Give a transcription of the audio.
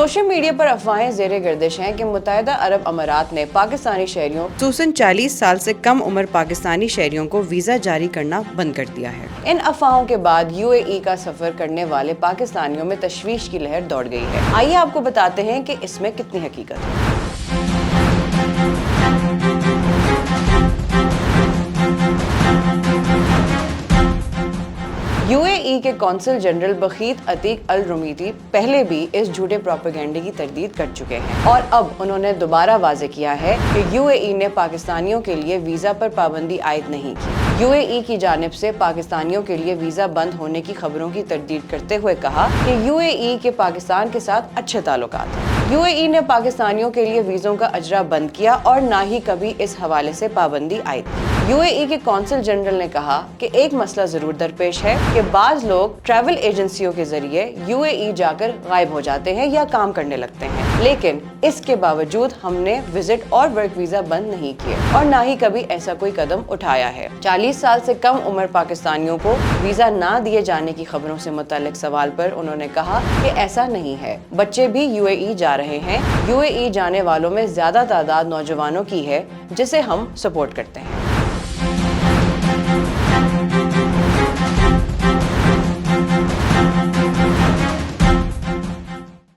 Social media पर अफवाहें ज़ेरे गर्दिश हैं कि मुत्तहिदा अरब अमारात ने पाकिस्तानी शहरियों खुसूसन 40 साल से कम उम्र पाकिस्तानी शहरियों को वीज़ा जारी करना बंद कर दिया है। इन अफवाहों के बाद UAE का सफ़र करने वाले पाकिस्तानियों में तशवीश की लहर दौड़ गई है। आइए आपको बताते हैं कि इसमें कितनी हकीकत है। UAE के कौंसल जनरल बखीत अतीक अल रुमीती पहले भी इस झूठे प्रोपेगेंडे की तरदीद कर चुके हैं और अब उन्होंने दोबारा वाज़ेह किया है कि UAE ने पाकिस्तानियों के लिए वीज़ा पर पाबंदी आयद नहीं की। UAE की जानिब से पाकिस्तानियों के लिए वीज़ा बंद होने की खबरों की तरदीद करते हुए कहा कि UAE के पाकिस्तान के साथ अच्छे ताल्लुकात हैं। UAE ने पाकिस्तानियों के लिए वीज़ों का अजरा बंद किया और ना ही कभी इस हवाले से पाबंदी आयद की। UAE के कौंसल जनरल ने कहा कि एक मसला जरूर दरपेश है कि बाज लोग ट्रैवल एजेंसियों के जरिए UAE जाकर गायब हो जाते हैं या काम करने लगते हैं, लेकिन इसके बावजूद हमने विजिट और वर्क वीजा बंद नहीं किए और ना ही कभी ऐसा कोई कदम उठाया है। 40 साल से कम उम्र पाकिस्तानियों को वीजा ना दिए जाने की खबरों से मुतालिक सवाल पर उन्होंने कहा कि ऐसा नहीं है, बच्चे भी UAE जा रहे हैं। UAE जाने वालों में ज्यादा तादाद नौजवानों की है जिसे हम सपोर्ट करते हैं।